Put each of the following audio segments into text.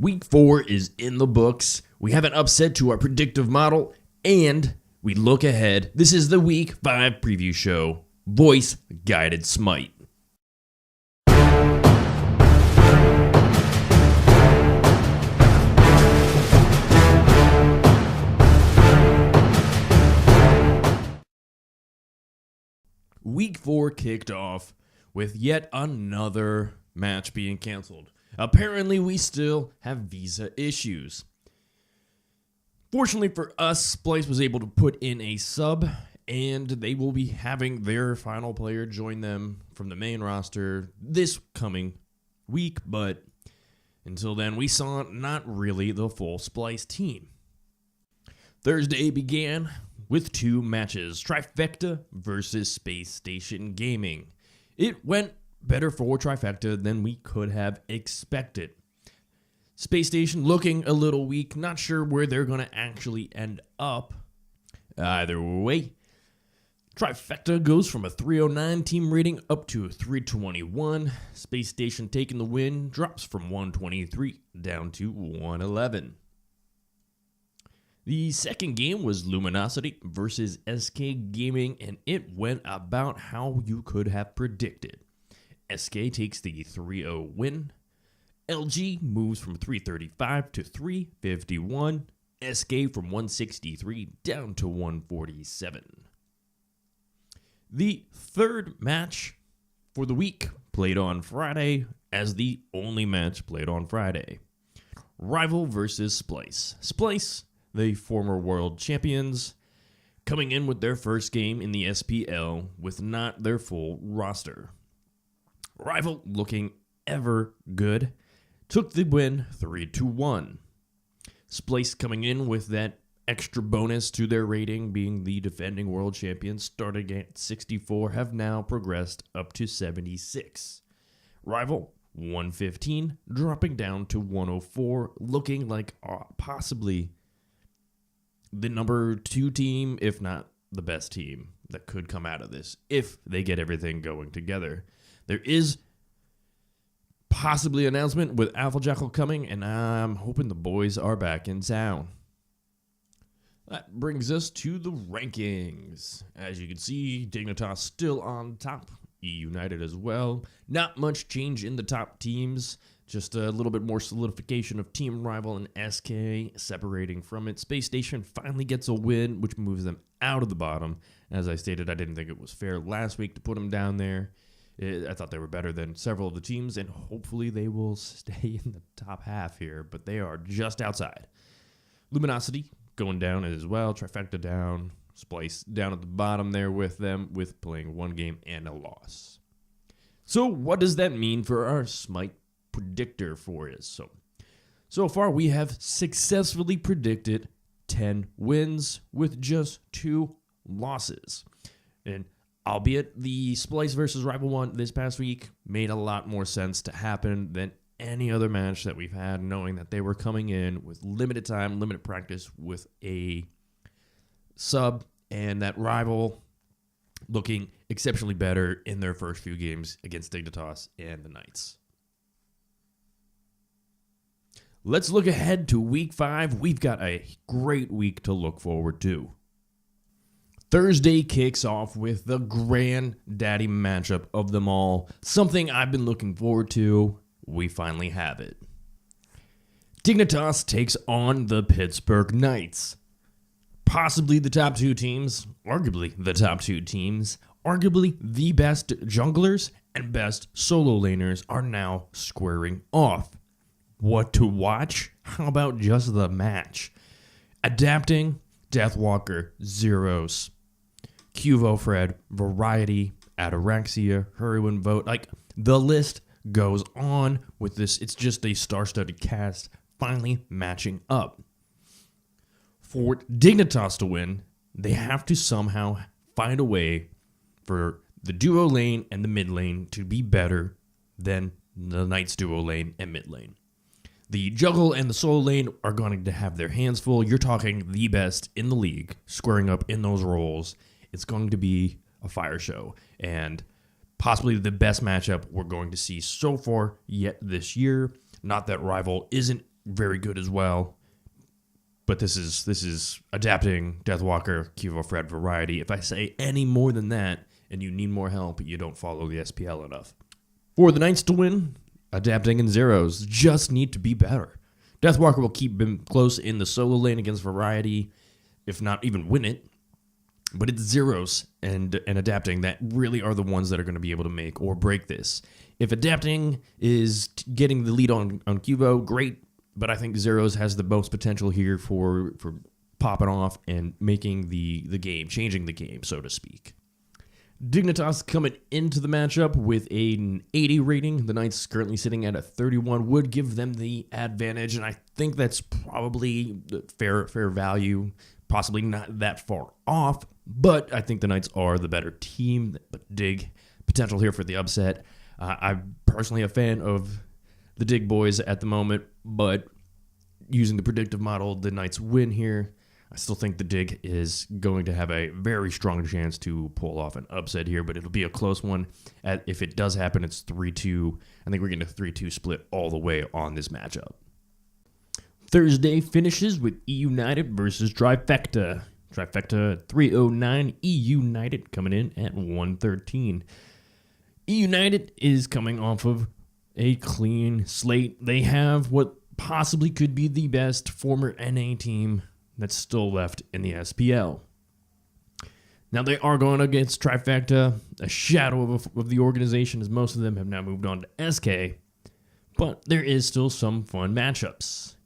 Week 4 is in the books. We have an upset to our predictive model, and we look ahead. This is the Week 5 preview show, Voice Guided Smite. Week 4 kicked off with yet another match being canceled. Apparently, we still have visa issues. Fortunately for us, Splyce was able to put in a sub, and they will be having their final player join them from the main roster this coming week, but until then, we saw not really the full Splyce team. Thursday began with 2 matches, Trifecta versus Space Station Gaming. It went better for Trifecta than we could have expected. Space Station looking a little weak, not sure where they're going to actually end up. Either way, Trifecta goes from a 309 team rating up to a 321. Space Station taking the win, drops from 123 down to 111. The second game was Luminosity versus SK Gaming, and it went about how you could have predicted. SK takes the 3-0 win. LG moves from 335 to 351. SK from 163 down to 147. The third match for the week played on Friday as the only match played on Friday. Rival versus Splyce. Splyce, the former world champions, coming in with their first game in the SPL with not their full roster. Rival looking ever good, took the win 3-1. Splyce coming in with that extra bonus to their rating, being the defending world champions, starting at 64, have now progressed up to 76. Rival 115, dropping down to 104, looking like possibly the number 2 team, if not the best team that could come out of this, if they get everything going together. There is possibly an announcement with Alpha Jackal coming, and I'm hoping the boys are back in town. That brings us to the rankings. As you can see, Dignitas still on top, E United as well. Not much change in the top teams, just a little bit more solidification of Team Rival and SK separating from it. Space Station finally gets a win, which moves them out of the bottom. As I stated, I didn't think it was fair last week to put them down there. I thought they were better than several of the teams, and hopefully they will stay in the top half here, but they are just outside. Luminosity going down as well, Trifecta down, Splyce down at the bottom there with them, with playing 1 game and a loss. So what does that mean for our Smite predictor for us? So far we have successfully predicted 10 wins with just 2 losses. And albeit the Splyce versus Rival one this past week made a lot more sense to happen than any other match that we've had, knowing that they were coming in with limited time, limited practice with a sub, and that Rival looking exceptionally better in their first few games against Dignitas and the Knights. Let's look ahead to week 5. We've got a great week to look forward to. Thursday kicks off with the granddaddy matchup of them all. Something I've been looking forward to. We finally have it. Dignitas takes on the Pittsburgh Knights. Possibly the top 2 teams, arguably the top 2 teams, arguably the best junglers and best solo laners are now squaring off. What to watch? How about just the match? Adapting, Deathwalker, Zyrhoes, Cuvo Fred, Variety, Ataraxia, Hurrywin Vote, like the list goes on with this. It's just a star-studded cast finally matching up. For Dignitas to win, they have to somehow find a way for the duo lane and the mid lane to be better than the Knights duo lane and mid lane. The juggle and the solo lane are going to have their hands full. You're talking the best in the league squaring up in those roles. It's going to be a fire show, and possibly the best matchup we're going to see so far yet this year. Not that Rival isn't very good as well. But this is adapting Deathwalker, Cuvo, Fred variety. If I say any more than that, and you need more help, you don't follow the SPL enough. For the Knights to win, adapting and Zyrhoes just need to be better. Deathwalker will keep him close in the solo lane against variety, if not even win it. But it's Zyrhoes and adapting that really are the ones that are going to be able to make or break this. If adapting is getting the lead on Cuvo, great. But I think Zyrhoes has the most potential here for popping off and making the game, changing the game, so to speak. Dignitas coming into the matchup with an 80 rating. The Knights currently sitting at a 31 would give them the advantage, and I think that's probably fair value, possibly not that far off, but I think the Knights are the better team. But Dig, potential here for the upset. I'm personally a fan of the Dig boys at the moment, but using the predictive model, the Knights win here. I still think the Dig is going to have a very strong chance to pull off an upset here, but it'll be a close one. If it does happen, it's 3-2. I think we're getting a 3-2 split all the way on this matchup. Thursday finishes with E United versus Trifecta. Trifecta at 309, E United coming in at 113. E United is coming off of a clean slate. They have what possibly could be the best former NA team that's still left in the SPL. Now they are going against Trifecta, a shadow of the organization, as most of them have now moved on to SK, but there is still some fun matchups.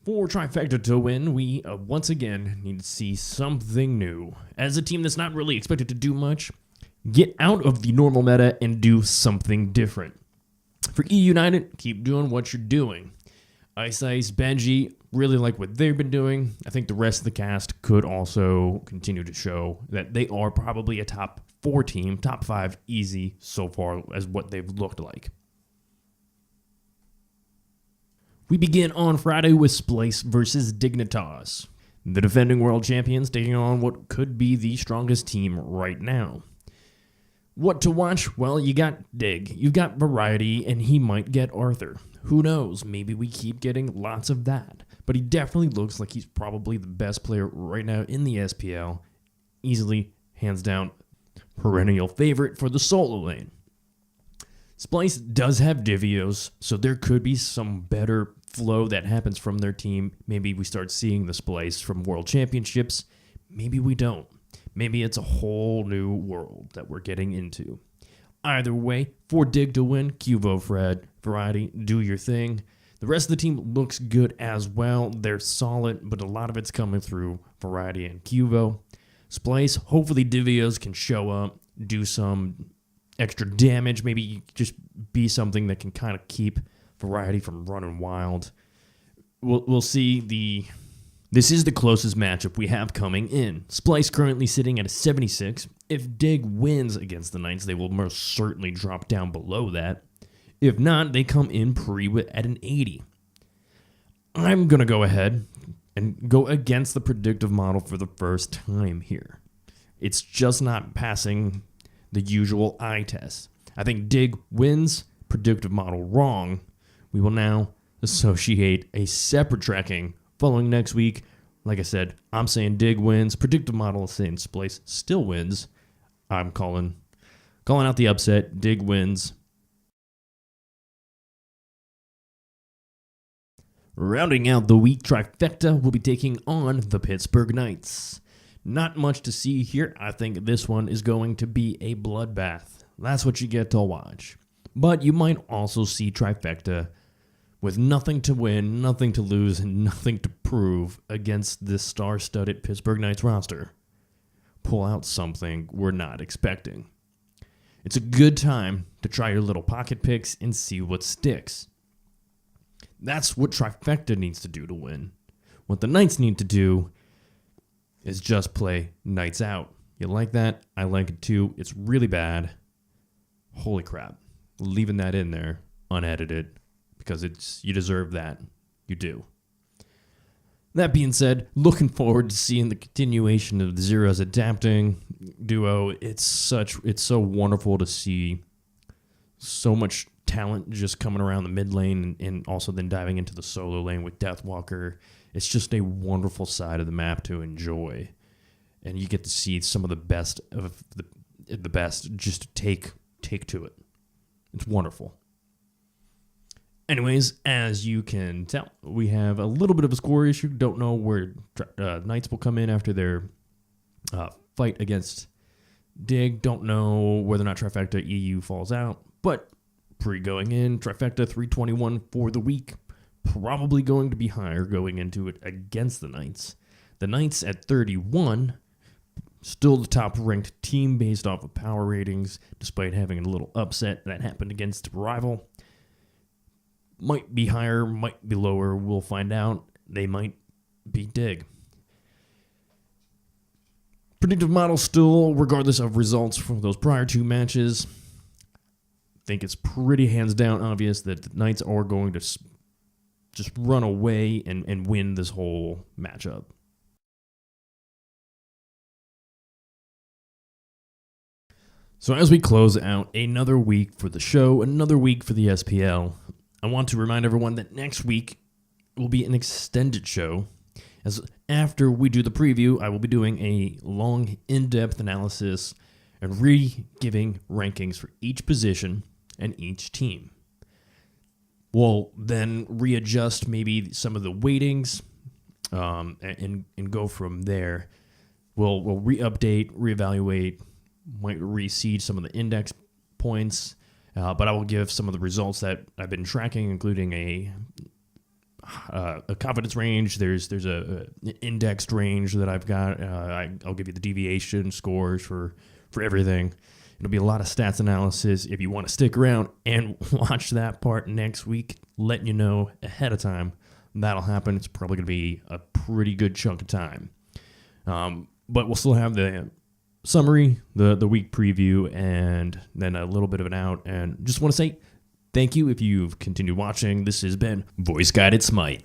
For Trifecta to win, we once again need to see something new. As a team that's not really expected to do much, get out of the normal meta and do something different. For E United, keep doing what you're doing. Ice, Benji, really like what they've been doing. I think the rest of the cast could also continue to show that they are probably a top 4 team, top 5 easy so far as what they've looked like. We begin on Friday with Splyce versus Dignitas. The defending world champions taking on what could be the strongest team right now. What to watch? Well, you got Dig, you've got Variety, and he might get Arthur. Who knows? Maybe we keep getting lots of that. But he definitely looks like he's probably the best player right now in the SPL. Easily, hands down, perennial favorite for the solo lane. Splyce does have Divios, so there could be some better flow that happens from their team. Maybe we start seeing the Splyce from World Championships. Maybe we don't. Maybe it's a whole new world that we're getting into. Either way, for Dig to win, Cuvo, Fred, Variety, do your thing. The rest of the team looks good as well. They're solid, but a lot of it's coming through Variety and Cuvo. Splyce, hopefully Divios can show up, do some extra damage, maybe just be something that can kind of keep Variety from running wild. We'll see. This is the closest matchup we have coming in. Splyce currently sitting at a 76. If Dig wins against the Knights, they will most certainly drop down below that. If not, they come in at an 80. I'm going to go ahead and go against the predictive model for the first time here. It's just not passing the usual eye test. I think Dig wins, predictive model wrong. We will now associate a separate tracking following next week. Like I said, I'm saying Dig wins. Predictive model is saying Splyce still wins. I'm calling out the upset. Dig wins. Rounding out the week, Trifecta will be taking on the Pittsburgh Knights. Not much to see here. I think this one is going to be a bloodbath. That's what you get to watch. But you might also see Trifecta with nothing to win, nothing to lose, and nothing to prove against this star-studded Pittsburgh Knights roster. Pull out something we're not expecting. It's a good time to try your little pocket picks and see what sticks. That's what Trifecta needs to do to win. What the Knights need to do is just play Knights out. You like that? I like it too. It's really bad. Holy crap. Leaving that in there, unedited, because you deserve that. You do. That being said, looking forward to seeing the continuation of the Zyrhoes adapting duo. It's so wonderful to see so much talent just coming around the mid lane and also then diving into the solo lane with Deathwalker. It's just a wonderful side of the map to enjoy. And you get to see some of the best of the best just take to it. It's wonderful. Anyways, as you can tell, we have a little bit of a score issue. Don't know where Knights will come in after their fight against Dig. Don't know whether or not Trifecta EU falls out. But going in, Trifecta 321 for the week. Probably going to be higher going into it against the Knights. The Knights at 31, still the top ranked team based off of power ratings, despite having a little upset that happened against a rival. Might be higher, might be lower. We'll find out. They might be Dig. Predictive model still, regardless of results from those prior two matches, I think it's pretty hands down obvious that the Knights are going to just run away and win this whole matchup. So as we close out another week for the show, another week for the SPL, I want to remind everyone that next week will be an extended show. As after we do the preview, I will be doing a long, in-depth analysis and re-giving rankings for each position and each team. We'll then readjust maybe some of the weightings and go from there. We'll re-update, reevaluate, might reseed some of the index points, but I will give some of the results that I've been tracking, including a confidence range. There's an indexed range that I've got. I'll give you the deviation scores for everything. It'll be a lot of stats analysis. If you want to stick around and watch that part next week, letting you know ahead of time, that'll happen. It's probably going to be a pretty good chunk of time. But we'll still have the summary, the week preview, and then a little bit of an out. And just want to say thank you if you've continued watching. This has been Voice Guided Smite.